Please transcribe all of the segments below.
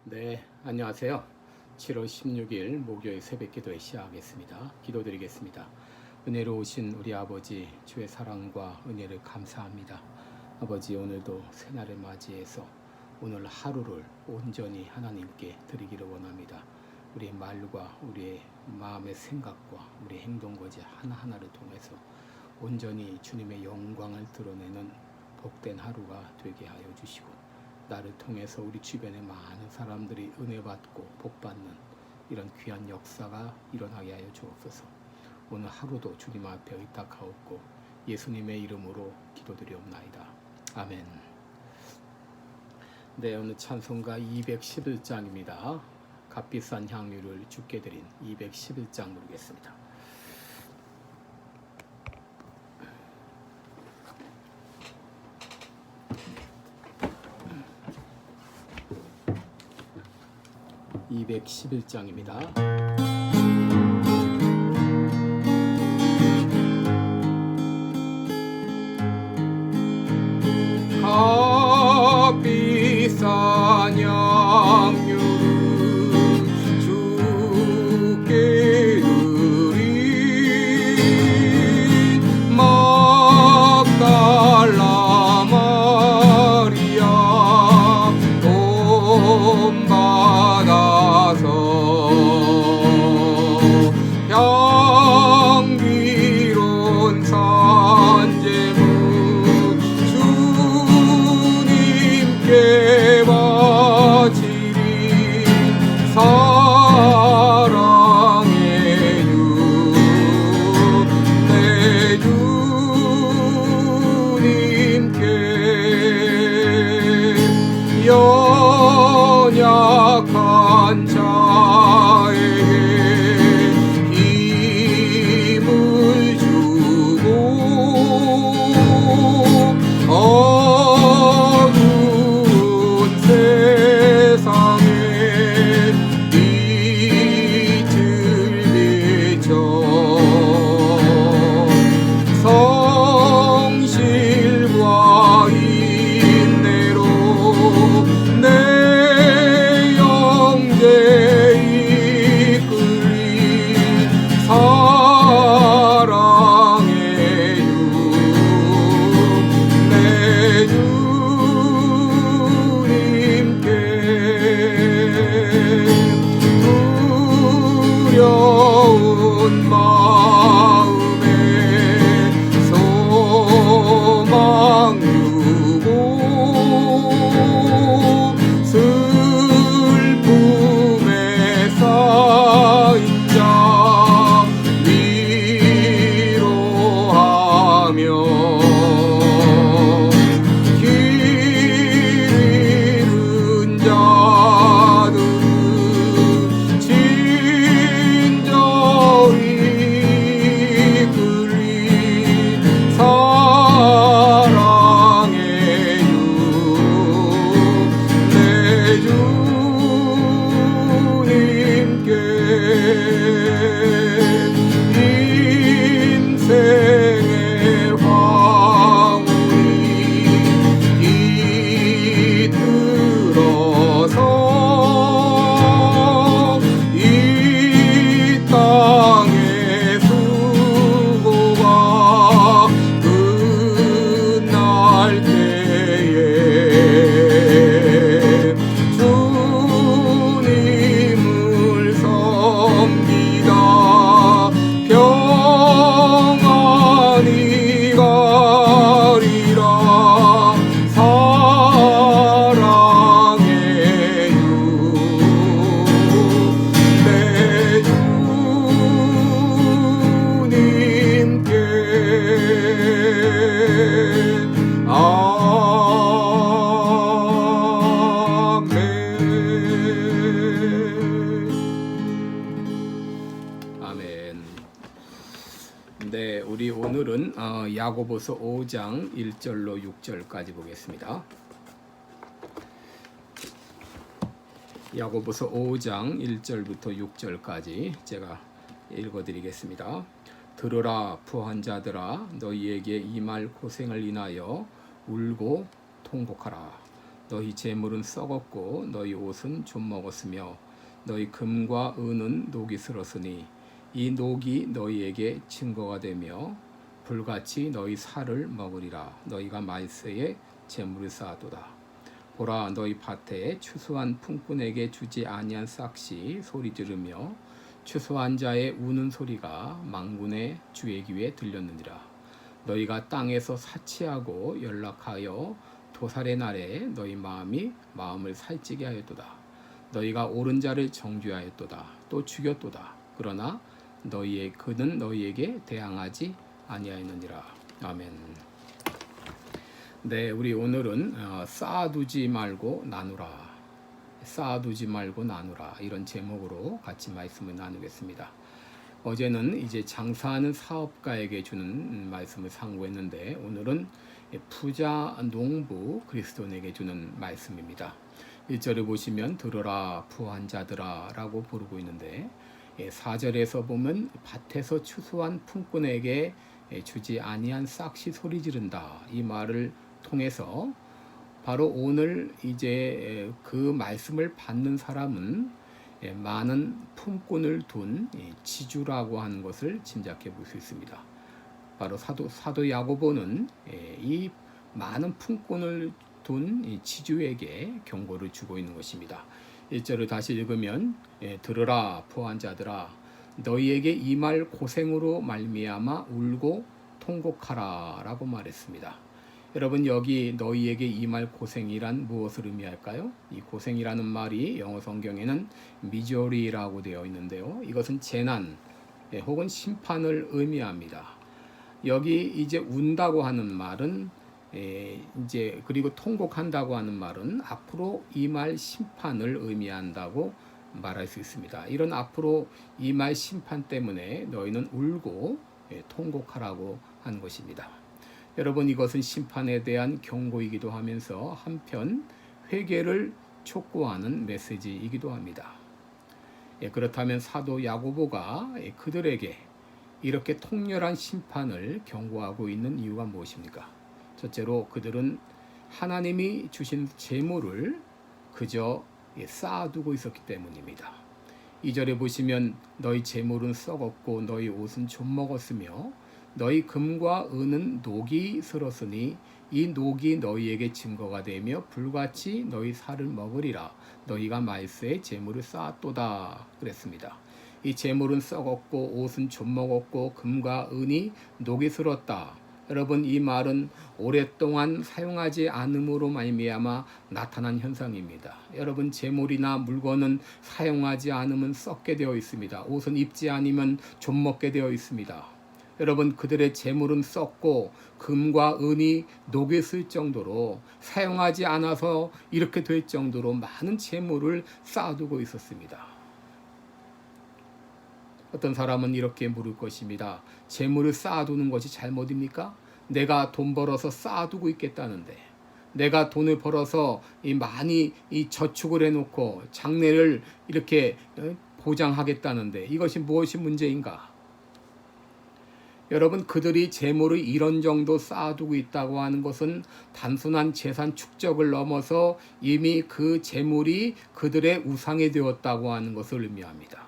네, 안녕하세요. 7월 16일 목요일 새벽 기도에 시작하겠습니다. 기도드리겠습니다. 은혜로우신 우리 아버지, 주의 사랑과 은혜를 감사합니다. 아버지, 오늘도 새날을 맞이해서 오늘 하루를 온전히 하나님께 드리기를 원합니다. 우리의 말과 우리의 마음의 생각과 우리의 행동거지 하나하나를 통해서 온전히 주님의 영광을 드러내는 복된 하루가 되게 하여 주시고, 나를 통해서 우리 주변의 많은 사람들이 은혜받고 복받는 이런 귀한 역사가 일어나게 하여 주옵소서. 오늘 하루도 주님 앞에 의탁하옵고 예수님의 이름으로 기도드리옵나이다. 아멘. 네, 오늘 찬송가 211장입니다. 값비싼 향유를 주께 드린 211장 부르겠습니다. (211장입니다) 값비싼 향유를 주께 드린 막달라 마리아 돈 받아서 향기로운 산재물 주님께 바치리 사랑의 내 주님께 연약한 자에게 힘을 주고 어두운 세상에 빛을 비춰 성실과 인내로 내 영제 이끌리 사랑의 내 주님께 두려운 마음에 소망 주고 슬픔에 쌓인 자 위로하며 길 잃은 자들은 친절히 이끌리 사랑의 내 주님께 인생의 황홀이 이들어서 이 땅의 수고가 끝날 때에 주님을 섬기다 평안히 가리라 사랑의 내 주님께 아멘. 네, 우리 오늘은 야고보서 5장 1절로 6절까지 보겠습니다. 야고보서 5장 1절부터 6절까지 제가 읽어드리겠습니다. 들으라 부한 자들아, 너희에게 이 말 고생을 인하여 울고 통곡하라. 너희 재물은 썩었고 너희 옷은 좀 먹었으며 너희 금과 은은 녹이 슬었으니 이 녹이 너희에게 증거가 되며 불같이 너희 살을 먹으리라. 너희가 말세에 재물을 쌓아도다. 보라, 너희 밭에 추수한 품꾼에게 주지 아니한 싹시 소리 지르며 추수한 자의 우는 소리가 만군의 주의 귀에 들렸느니라. 너희가 땅에서 사치하고 연락하여 도살의 날에 너희 마음을 살찌게 하였도다. 너희가 옳은 자를 정죄하였도다. 또 죽였도다. 그러나 그는 너희에게 대항하지 아니하였느니라. 아멘. 네, 우리 오늘은 쌓아두지 말고 나누라. 쌓아두지 말고 나누라. 이런 제목으로 같이 말씀을 나누겠습니다. 어제는 이제 장사하는 사업가에게 주는 말씀을 상고했는데 오늘은 부자 농부 그리스도인에게 주는 말씀입니다. 1절을 보시면 들어라 부한 자들아 라고 부르고 있는데 4절에서 보면 밭에서 추수한 품꾼에게 주지 아니한 싹시 소리 지른다. 이 말을 통해서 바로 오늘 이제 그 말씀을 받는 사람은 많은 품꾼을 둔 지주라고 하는 것을 짐작해 볼 수 있습니다. 바로 사도 야고보는 이 많은 품꾼을 둔 지주에게 경고를 주고 있는 것입니다. 1절을 다시 읽으면 들으라 부한 자들아 너희에게 임할 고생으로 말미암아 울고 통곡하라 라고 말했습니다. 여러분 여기 너희에게 임할 고생이란 무엇을 의미할까요? 이 고생이라는 말이 영어 성경에는 미저리라고 되어 있는데요. 이것은 재난 혹은 심판을 의미합니다. 여기 이제 운다고 하는 말은 이제 그리고 통곡한다고 하는 말은 앞으로 임할 심판을 의미한다고 말할 수 있습니다. 이런 앞으로 임할 심판 때문에 너희는 울고 통곡하라고 한 것입니다. 여러분 이것은 심판에 대한 경고이기도 하면서 한편 회개를 촉구하는 메시지이기도 합니다. 그렇다면 사도 야고보가 그들에게 이렇게 통렬한 심판을 경고하고 있는 이유가 무엇입니까? 첫째로 그들은 하나님이 주신 재물을 그저 쌓아두고 있었기 때문입니다. 2절에 보시면 너희 재물은 썩었고 너희 옷은 좀 먹었으며 너희 금과 은은 녹이 슬었으니 이 녹이 너희에게 증거가 되며 불같이 너희 살을 먹으리라. 너희가 말세에 재물을 쌓았도다 그랬습니다. 이 재물은 썩었고 옷은 좀 먹었고 금과 은이 녹이 슬었다. 여러분 이 말은 오랫동안 사용하지 않음으로 말미암아 나타난 현상입니다. 여러분 재물이나 물건은 사용하지 않으면 썩게 되어 있습니다. 옷은 입지 않으면 좀 먹게 되어 있습니다. 여러분 그들의 재물은 썩고 금과 은이 녹이 슬 정도로 사용하지 않아서 이렇게 될 정도로 많은 재물을 쌓아두고 있었습니다. 어떤 사람은 이렇게 물을 것입니다. 재물을 쌓아두는 것이 잘못입니까? 내가 돈 벌어서 쌓아두고 있겠다는데 내가 돈을 벌어서 많이 저축을 해놓고 장래를 이렇게 보장하겠다는데 이것이 무엇이 문제인가? 여러분 그들이 재물을 이런 정도 쌓아두고 있다고 하는 것은 단순한 재산 축적을 넘어서 이미 그 재물이 그들의 우상이 되었다고 하는 것을 의미합니다.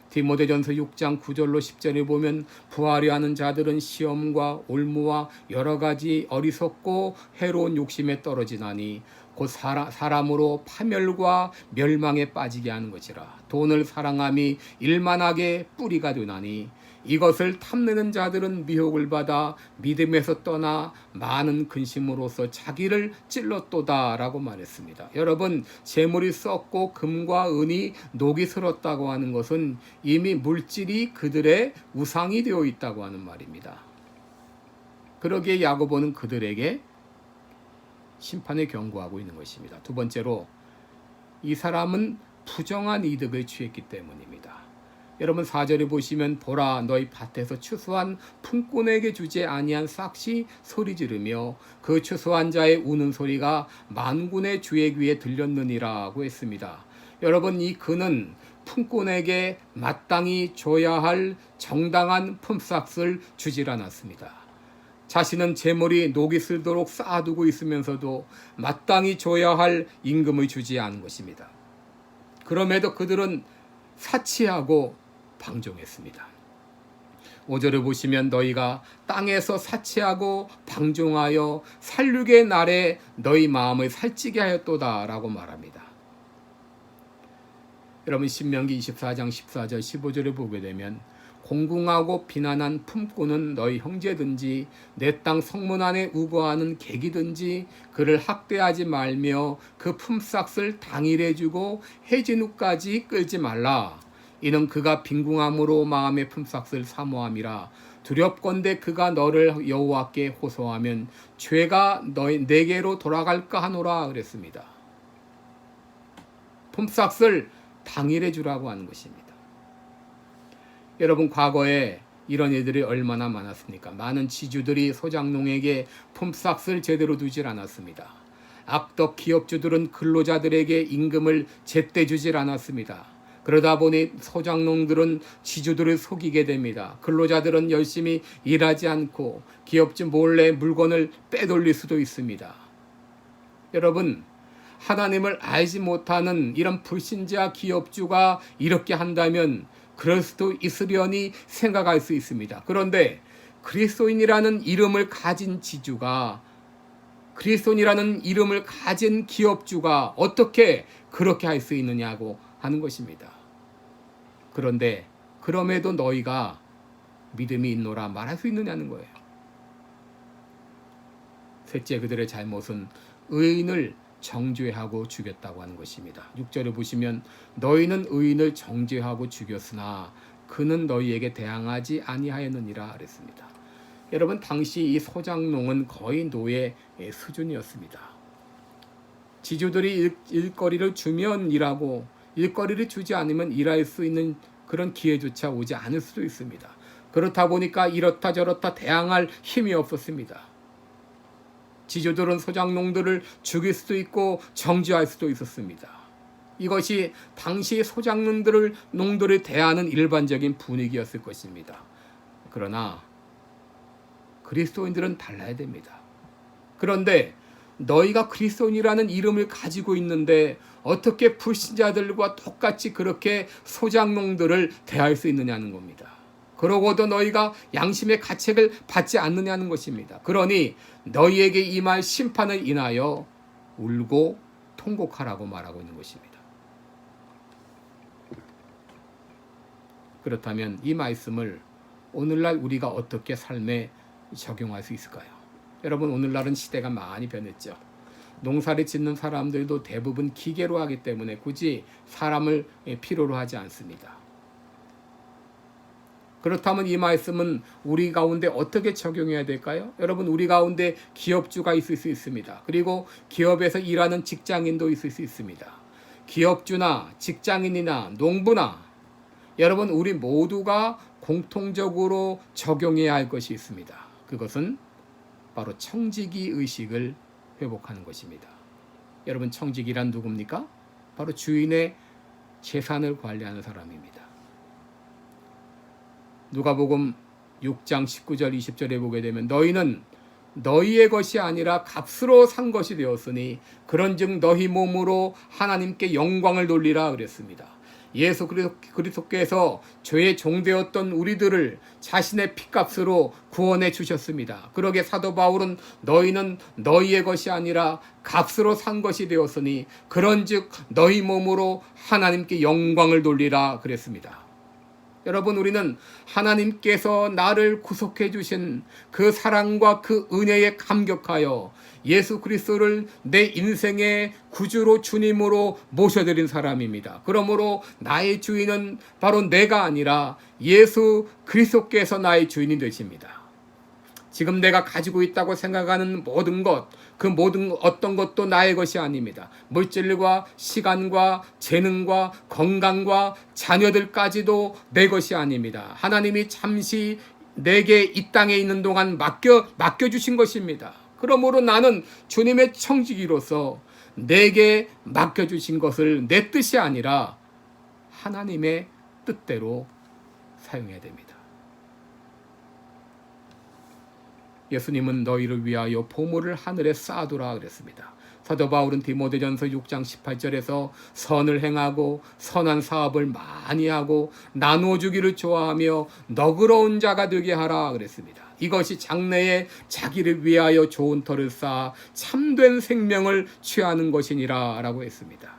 디모데전서 6장 9절로 10절에 보면 부하려 하는 자들은 시험과 올무와 여러 가지 어리석고 해로운 욕심에 떨어지나니 곧 사람으로 파멸과 멸망에 빠지게 하는 것이라. 돈을 사랑함이 일만하게 뿌리가 되나니 이것을 탐내는 자들은 미혹을 받아 믿음에서 떠나 많은 근심으로써 자기를 찔렀도다 라고 말했습니다. 여러분 재물이 썩고 금과 은이 녹이 슬었다고 하는 것은 이미 물질이 그들의 우상이 되어 있다고 하는 말입니다. 그러기에 야고보는 그들에게 심판에 경고하고 있는 것입니다. 두 번째로 이 사람은 부정한 이득을 취했기 때문입니다. 여러분 4절에 보시면 보라 너희 밭에서 추수한 품꾼에게 주지 아니한 싹시 소리 지르며 그 추수한 자의 우는 소리가 만군의 주의 귀에 들렸느니라고 했습니다. 여러분 이 그는 품꾼에게 마땅히 줘야 할 정당한 품삯을 주질 않았습니다. 자신은 재물이 녹이 슬도록 쌓아두고 있으면서도 마땅히 줘야 할 임금을 주지 않은 것입니다. 그럼에도 그들은 사치하고 방종했습니다. 5절을 보시면 너희가 땅에서 사치하고 방종하여 살육의 날에 너희 마음을 살찌게 하였도다 라고 말합니다. 여러분 신명기 24장 14절 15절을 보게 되면 공궁하고 비난한 품꾼은 너희 형제든지 내 땅 성문 안에 우거하는 객이든지 그를 학대하지 말며 그 품삯을 당일에 주고 해진 후까지 끌지 말라. 이는 그가 빈궁함으로 마음의 품삯을 사모함이라. 두렵건대 그가 너를 여호와께 호소하면 죄가 내게로 돌아갈까 하노라 그랬습니다. 품삯을 당일에 주라고 하는 것입니다. 여러분 과거에 이런 일들이 얼마나 많았습니까? 많은 지주들이 소장농에게 품삯을 제대로 두질 않았습니다. 악덕 기업주들은 근로자들에게 임금을 제때 주질 않았습니다. 그러다 보니 소장농들은 지주들을 속이게 됩니다. 근로자들은 열심히 일하지 않고 기업주 몰래 물건을 빼돌릴 수도 있습니다. 여러분 하나님을 알지 못하는 이런 불신자 기업주가 이렇게 한다면 그럴 수도 있으려니 생각할 수 있습니다. 그런데 그리스도인이라는 이름을 가진 지주가, 그리스도인이라는 이름을 가진 기업주가 어떻게 그렇게 할 수 있느냐고 하는 것입니다. 그런데 그럼에도 너희가 믿음이 있노라 말할 수 있느냐는 거예요. 셋째, 그들의 잘못은 의인을 정죄하고 죽였다고 하는 것입니다. 6절을 보시면 너희는 의인을 정죄하고 죽였으나 그는 너희에게 대항하지 아니하였느니라 그랬습니다. 여러분 당시 이 소장농은 거의 노예 수준이었습니다. 지주들이 일거리를 주면 일하고 일거리를 주지 않으면 일할 수 있는 그런 기회조차 오지 않을 수도 있습니다. 그렇다 보니까 이렇다 저렇다 대항할 힘이 없었습니다. 지주들은 소장농들을 죽일 수도 있고 정죄할 수도 있었습니다. 이것이 당시 농들을 대하는 일반적인 분위기였을 것입니다. 그러나 그리스도인들은 달라야 됩니다. 그런데 너희가 그리스도인이라는 이름을 가지고 있는데 어떻게 불신자들과 똑같이 그렇게 소장농들을 대할 수 있느냐는 겁니다. 그러고도 너희가 양심의 가책을 받지 않느냐는 것입니다. 그러니 너희에게 임할 심판을 인하여 울고 통곡하라고 말하고 있는 것입니다. 그렇다면 이 말씀을 오늘날 우리가 어떻게 삶에 적용할 수 있을까요? 여러분 오늘날은 시대가 많이 변했죠. 농사를 짓는 사람들도 대부분 기계로 하기 때문에 굳이 사람을 필요로 하지 않습니다. 그렇다면 이 말씀은 우리 가운데 어떻게 적용해야 될까요? 여러분 우리 가운데 기업주가 있을 수 있습니다. 그리고 기업에서 일하는 직장인도 있을 수 있습니다. 기업주나 직장인이나 농부나 여러분 우리 모두가 공통적으로 적용해야 할 것이 있습니다. 그것은 바로 청지기 의식을 회복하는 것입니다. 여러분 청지기란 누굽니까? 바로 주인의 재산을 관리하는 사람입니다. 누가복음 6장 19절 20절에 보게 되면 너희는 너희의 것이 아니라 값으로 산 것이 되었으니 그런즉 너희 몸으로 하나님께 영광을 돌리라 그랬습니다. 예수 그리스도께서 죄의 종되었던 우리들을 자신의 피값으로 구원해 주셨습니다. 그러게 사도 바울은 너희는 너희의 것이 아니라 값으로 산 것이 되었으니 그런즉 너희 몸으로 하나님께 영광을 돌리라 그랬습니다. 여러분 우리는 하나님께서 나를 구속해 주신 그 사랑과 그 은혜에 감격하여 예수 그리스도를 내 인생의 구주로 주님으로 모셔드린 사람입니다. 그러므로 나의 주인은 바로 내가 아니라 예수 그리스도께서 나의 주인이 되십니다. 지금 내가 가지고 있다고 생각하는 모든 것, 그 모든 어떤 것도 나의 것이 아닙니다. 물질과 시간과 재능과 건강과 자녀들까지도 내 것이 아닙니다. 하나님이 잠시 내게 이 땅에 있는 동안 맡겨주신 것입니다. 그러므로 나는 주님의 청지기로서 내게 맡겨주신 것을 내 뜻이 아니라 하나님의 뜻대로 사용해야 됩니다. 예수님은 너희를 위하여 보물을 하늘에 쌓아두라 그랬습니다. 사도 바울은 디모데전서 6장 18절에서 선을 행하고 선한 사업을 많이 하고 나누어 주기를 좋아하며 너그러운 자가 되게 하라 그랬습니다. 이것이 장래에 자기를 위하여 좋은 터를 쌓아 참된 생명을 취하는 것이니라 라고 했습니다.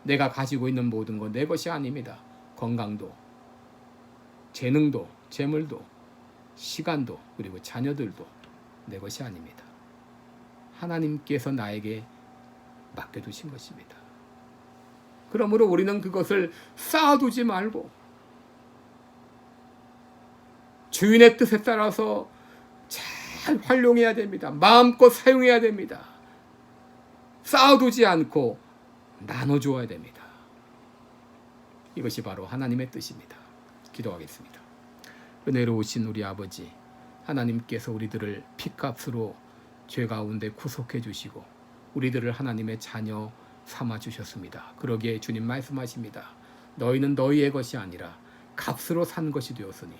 내가 가지고 있는 모든 것 내 것이 아닙니다. 건강도, 재능도, 재물도, 시간도, 그리고 자녀들도 내 것이 아닙니다. 하나님께서 나에게 맡겨두신 것입니다. 그러므로 우리는 그것을 쌓아두지 말고 주인의 뜻에 따라서 잘 활용해야 됩니다. 마음껏 사용해야 됩니다. 쌓아두지 않고 나눠주어야 됩니다. 이것이 바로 하나님의 뜻입니다. 기도하겠습니다. 은혜로우신 우리 아버지, 하나님께서 우리들을 피값으로 죄 가운데 구속해 주시고 우리들을 하나님의 자녀 삼아 주셨습니다. 그러기에 주님 말씀하십니다. 너희는 너희의 것이 아니라 값으로 산 것이 되었으니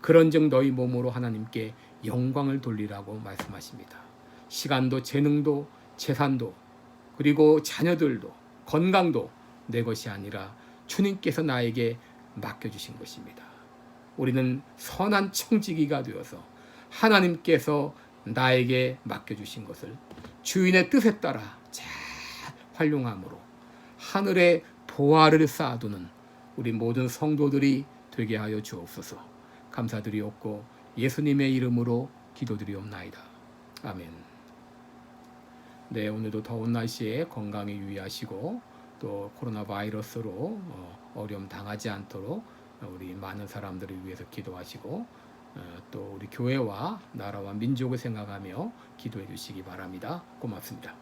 그런즉 너희 몸으로 하나님께 영광을 돌리라고 말씀하십니다. 시간도 재능도 재산도 그리고 자녀들도 건강도 내 것이 아니라 주님께서 나에게 맡겨주신 것입니다. 우리는 선한 청지기가 되어서 하나님께서 나에게 맡겨주신 것을 주인의 뜻에 따라 잘 활용함으로 하늘에 보화를 쌓아두는 우리 모든 성도들이 되게 하여 주옵소서. 감사드리옵고 예수님의 이름으로 기도드리옵나이다. 아멘. 네, 오늘도 더운 날씨에 건강에 유의하시고 또 코로나 바이러스로 어려움 당하지 않도록 우리 많은 사람들을 위해서 기도하시고 또 우리 교회와 나라와 민족을 생각하며 기도해 주시기 바랍니다. 고맙습니다.